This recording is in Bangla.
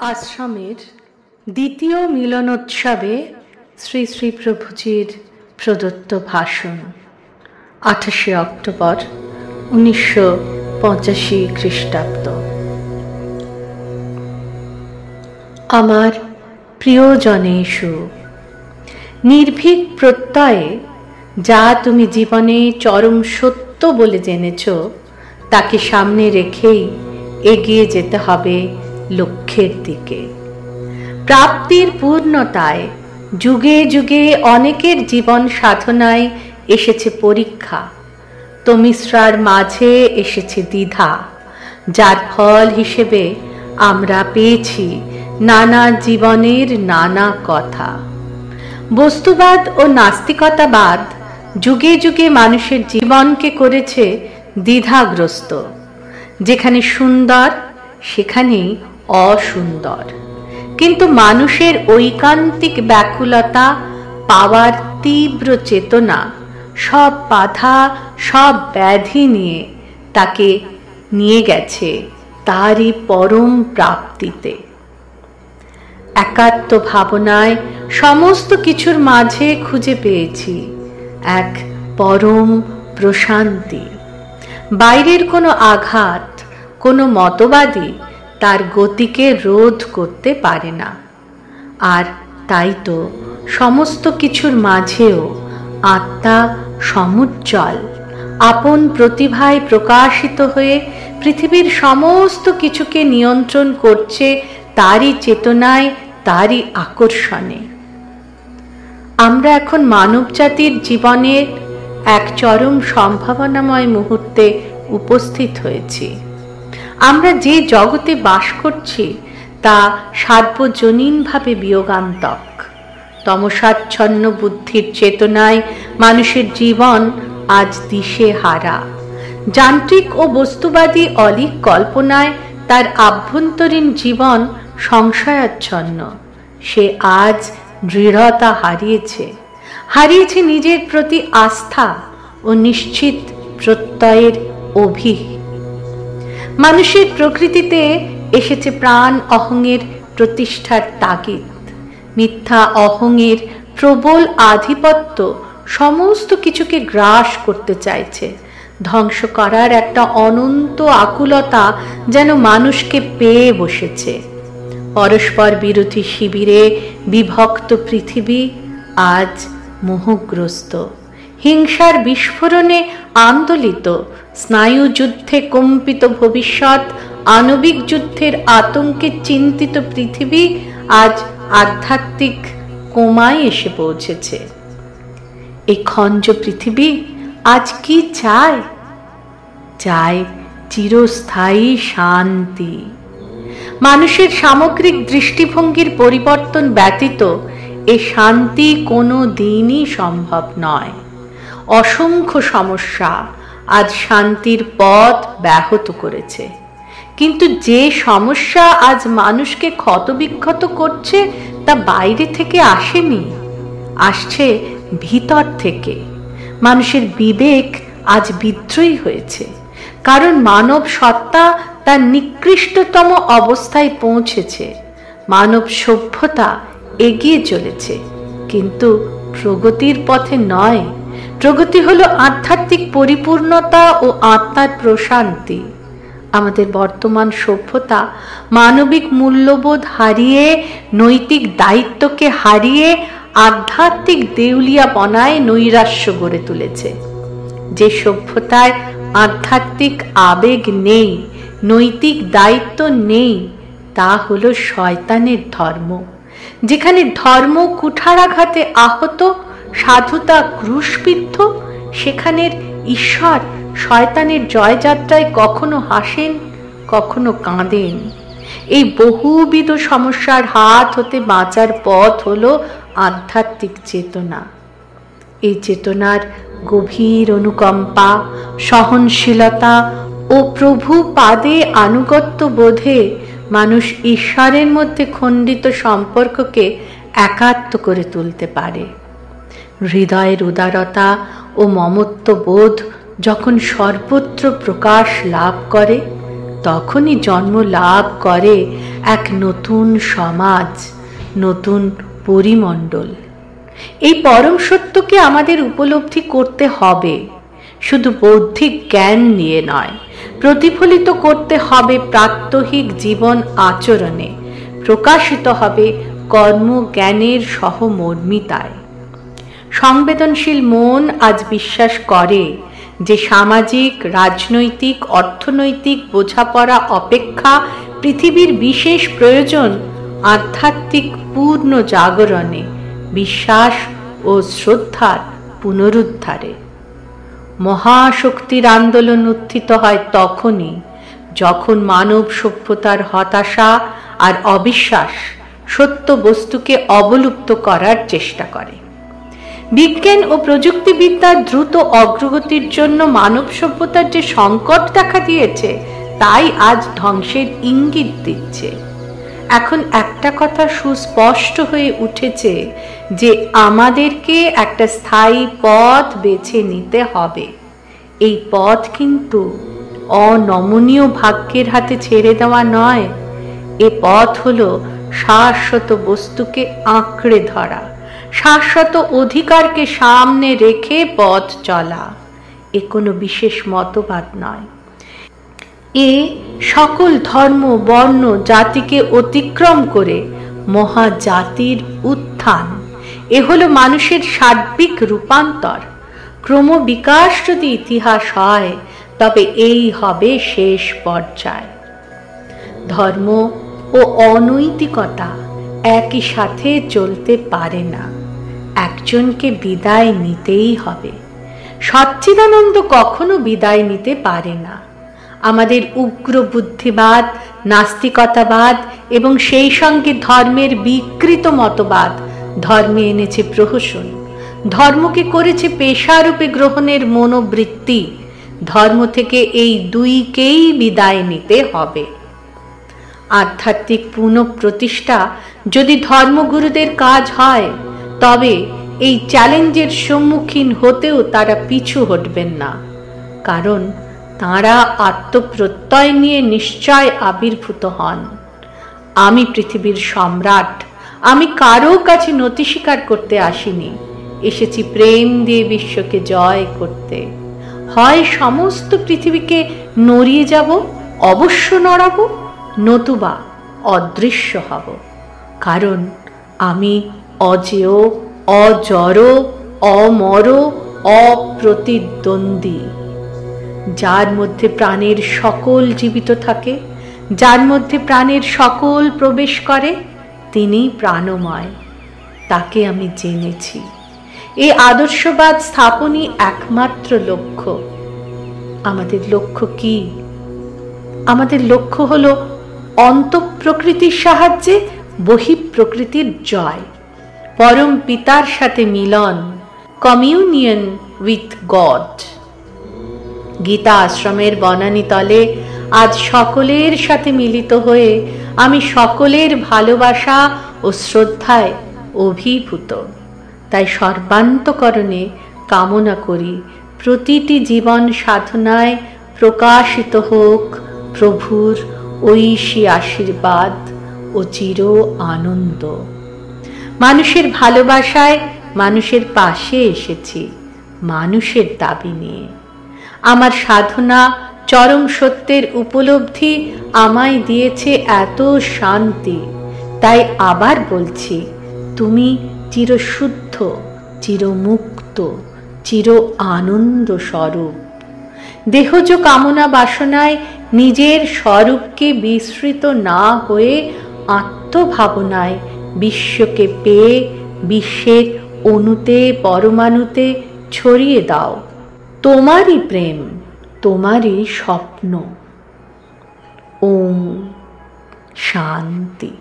আশ্রমের দ্বিতীয় মিলনোৎসবে শ্রী শ্রী প্রভুজির প্রদত্ত ভাষণ 28 অক্টোবর 1985 খ্রিস্টাব্দ। আমার প্রিয়জনেষু, নির্ভীক প্রত্যয়ে যা তুমি জীবনে চরম সত্য বলে জেনেছ তাকে সামনে রেখেই এগিয়ে যেতে হবে লক্ষ্যের দিকে। প্রাপ্তির পূর্ণতায় যুগে যুগে অনেকের জীবন সাধনায় এসেছে পরীক্ষা, তমিশ্রার মাঝে এসেছে দ্বিধা, যার ফল হিসেবে আমরা পেয়েছি নানা জীবনের নানা কথা। বস্তুবাদ ও নাস্তিকতাবাদ যুগে যুগে মানুষের জীবনকে করেছে দ্বিধাগ্রস্ত। যেখানে সুন্দর সেখানেই অসুন্দর, কিন্তু মানুষের ঐকান্তিক ব্যাকুলতা, পাওয়ার তীব্র চেতনা সব বাধা, সব ব্যাধি নিয়ে তাকে নিয়ে গেছে তারই পরম প্রাপ্তিতে। একাত্ম ভাবনায় সমস্ত কিছুর মাঝে খুঁজে পেয়েছি এক পরম প্রশান্তি। বাইরের কোনো আঘাত, কোনো মতবাদী তার গতিকে রোধ করতে পারে না। আর তাই তো সমস্ত কিছুর মাঝেও আত্মা সমুজ্জ্বল, আপন প্রতিভায় প্রকাশিত হয়ে পৃথিবীর সমস্ত কিছুকে নিয়ন্ত্রণ করছে তারই চেতনায়, তারই আকর্ষণে। আমরা এখন মানব জাতির জীবনের এক চরম সম্ভাবনাময় মুহূর্তে উপস্থিত হয়েছি। আমরা যে জগতে বাস করছি তা সার্বজনীনভাবে বিয়োগান্তক। তমসাচ্ছন্ন বুদ্ধির চেতনায় মানুষের জীবন আজ দিশে হারা। যান্ত্রিক ও বস্তুবাদী অলীক কল্পনায় তার আভ্যন্তরীণ জীবন সংশয়াচ্ছন্ন। সে আজ দৃঢ়তা হারিয়েছে নিজের প্রতি আস্থা ও নিশ্চিত প্রত্যয়ের অভিহ। মানুষের প্রকৃতিতে এসেছে প্রাণ অহংয়ের প্রতিষ্ঠার তাগিদ। মিথ্যা অহংয়ের প্রবল আধিপত্য সমস্ত কিছুকে গ্রাস করতে চাইছে। ধ্বংস করার একটা অনন্ত আকুলতা যেন মানুষকে পেয়ে বসেছে। পরস্পর বিরোধী শিবিরে বিভক্ত পৃথিবী আজ মোহগ্রস্ত। হিংসার বিস্ফোরণে আন্দোলিত, স্নায়ু যুদ্ধে কম্পিত ভবিষ্যৎ, আণবিক যুদ্ধের আতঙ্কে চিন্তিত পৃথিবী আজ আধ্যাত্মিক কোমায় এসে পৌঁছেছে। এই খঞ্জ পৃথিবী আজ কি চায়? চায় চিরস্থায়ী শান্তি। মানুষের সামগ্রিক দৃষ্টিভঙ্গির পরিবর্তন ব্যতীত এ শান্তি কোনো দিনই সম্ভব নয়। অসংখ্য সমস্যা আজ শান্তির পথ ব্যাহত করেছে, কিন্তু যে সমস্যা আজ মানুষকে ক্ষতবিক্ষত করছে তা বাইরে থেকে আসেনি, আসছে ভিতর থেকে। মানুষের বিবেক আজ বিদ্রোহী হয়েছে, কারণ মানব সত্তা তার নিকৃষ্টতম অবস্থায় পৌঁছেছে। মানব সভ্যতা এগিয়ে চলেছে, কিন্তু প্রগতির পথে নয়। প্রগতি হলো আধ্যাত্মিক পরিপূর্ণতা ও আত্মার প্রশান্তি। আমাদের বর্তমান সভ্যতা মানবিক মূল্যবোধ হারিয়ে, নৈতিক দায়িত্বকে হারিয়ে আধ্যাত্মিক দেউলিয়াপনায় নৈরাশ্য গড়ে তুলেছে। যে সভ্যতায় আধ্যাত্মিক আবেগ নেই, নৈতিক দায়িত্ব নেই, তা হলো শয়তানের ধর্ম। যেখানে ধর্ম কুঠারাঘাতে আহত, সাধুতা ক্রুশবিদ্ধ, সেখানের ঈশ্বর শয়তানের জয়যাত্রায় কখনো হাসেন, কখনো কাঁদেন। এই বহুবিধ সমস্যার হাত হতে বাঁচার পথ হলো আধ্যাত্মিক চেতনা। এই চেতনার গভীর অনুকম্পা, সহনশীলতা ও প্রভু পাদে আনুগত্য বোধে মানুষ ঈশ্বরের মধ্যে খণ্ডিত সম্পর্ককে একাত্ম করে তুলতে পারে। হৃদয়ের উদারতা ও মমত্ব বোধ যখন সর্বত্র প্রকাশ লাভ করে, তখনই জন্ম লাভ করে এক নতুন সমাজ, নতুন পরিমণ্ডল। এই পরম সত্যকে আমাদের উপলব্ধি করতে হবে, শুধু বৌদ্ধিক জ্ঞান নিয়ে নয়, প্রতিফলিত করতে হবে প্রাত্যহিক জীবন আচরণে, প্রকাশিত হবে কর্মজ্ঞানের সহমর্মিতায়। সংবেদনশীল মন আজ বিশ্বাস করে যে সামাজিক, রাজনৈতিক, অর্থনৈতিক বোঝাপড়া অপেক্ষা পৃথিবীর বিশেষ প্রয়োজন আধ্যাত্মিক পূর্ণ জাগরণে, বিশ্বাস ও শ্রদ্ধার পুনরুদ্ধারে। মহাশক্তির আন্দোলন উত্থিত হয় তখনই যখন মানব সভ্যতার হতাশা আর অবিশ্বাস সত্য বস্তুকে অবলুপ্ত করার চেষ্টা করে। বিজ্ঞান ও প্রযুক্তিবিদ্যার দ্রুত অগ্রগতির জন্য মানব সভ্যতার যে সংকট দেখা দিয়েছে, তাই আজ ধ্বংসের ইঙ্গিত দিচ্ছে। এখন একটা কথা সুস্পষ্ট হয়ে উঠেছে যে আমাদেরকে একটা স্থায়ী পথ বেছে নিতে হবে। এই পথ কিন্তু অনমনীয় ভাগ্যের হাতে ছেড়ে দেওয়া নয়। এ পথ হলো শাশ্বত বস্তুকে আঁকড়ে ধরা, শাশ্বত অধিকারকে সামনে রেখে পথ চলা। এ কোনো বিশেষ মতবাদ নয়। এ সকল ধর্ম, বর্ণ, জাতিকে অতিক্রম করে মহাজাতির উত্থান। এ হলো মানুষের সার্বিক রূপান্তর। ক্রমবিকাশ যদি ইতিহাস হয়, তবে এই হবে শেষ পর্যায়। ধর্ম ও অনৈতিকতা একই সাথে চলতে পারে না, একজনকে বিদায় নিতেই হবে। সচ্চিদানন্দ কখনো বিদায় নিতে পারে না। আমাদের উগ্র বুদ্ধিবাদ, নাস্তিকতাবাদ এবং সেই সঙ্গে ধর্মের বিকৃত মতবাদ ধর্মে এনেছে প্রহসন, ধর্মকে করেছে পেশারূপে গ্রহণের মনোবৃত্তি। ধর্ম থেকে এই দুইকেই বিদায় নিতে হবে। আধ্যাত্মিক পুনঃপ্রতিষ্ঠা যদি ধর্মগুরুদের কাজ হয়, তবে এই চ্যালেঞ্জের সম্মুখীন হতেও তারা পিছু হটবেন না, কারণ তাঁরা আত্মপ্রত্যয় নিয়ে নিশ্চয় আবির্ভূত হন। আমি পৃথিবীর সম্রাট, আমি কারো কাছে নতি স্বীকার করতে আসিনি, এসেছি প্রেম দিয়ে বিশ্বকে জয় করতে। হয় সমস্ত পৃথিবীকে নড়িয়ে যাব, অবশ্য নড়াবো, নতুবা অদৃশ্য হব, কারণ আমি অজেয়, অজড়, অমর, অপ্রতিদ্বন্দ্বী। যার মধ্যে প্রাণের সকল জীবিত থাকে, যার মধ্যে প্রাণের সকল প্রবেশ করে, তিনি প্রাণময়। তাকে আমি জেনেছি। এই আদর্শবাদ স্থাপনই একমাত্র লক্ষ্য। আমাদের লক্ষ্য কি? আমাদের লক্ষ্য হলো অন্তঃপ্রকৃতির সাহায্যে বহিঃপ্রকৃতির জয়, পরম পিতার সাথে মিলন, কমিউনিয়ন উইথ গড। গীতা আশ্রমের বনানী তলে আজ সকলের সাথে মিলিত হয়ে আমি সকলের ভালোবাসা ও শ্রদ্ধায় অভিভূত। তাই সর্বান্তকরণে কামনা করি প্রতিটি জীবন সাধনায় প্রকাশিত হোক প্রভুর ঐশী আশীর্বাদ ও চির আনন্দ। মানুষের ভালোবাসায় মানুষের পাশে এসেছি, মানুষের দাবি নিয়ে। আমার সাধনা, চরম সত্যের উপলব্ধি আমায় দিয়েছে এত শান্তি। তাই আবার বলছি, তুমি চিরশুদ্ধ, চিরমুক্ত, চির আনন্দ স্বরূপ। দেহজ কামনা বাসনায় নিজের স্বরূপকে বিস্মৃত না হয়ে আত্মভাবনায় বিশ্বকে পেয়ে বিশ্বের অণুতে, পরমাণুতে ছড়িয়ে দাও তোমারই প্রেম, তোমারই স্বপ্ন। ওম শান্তি।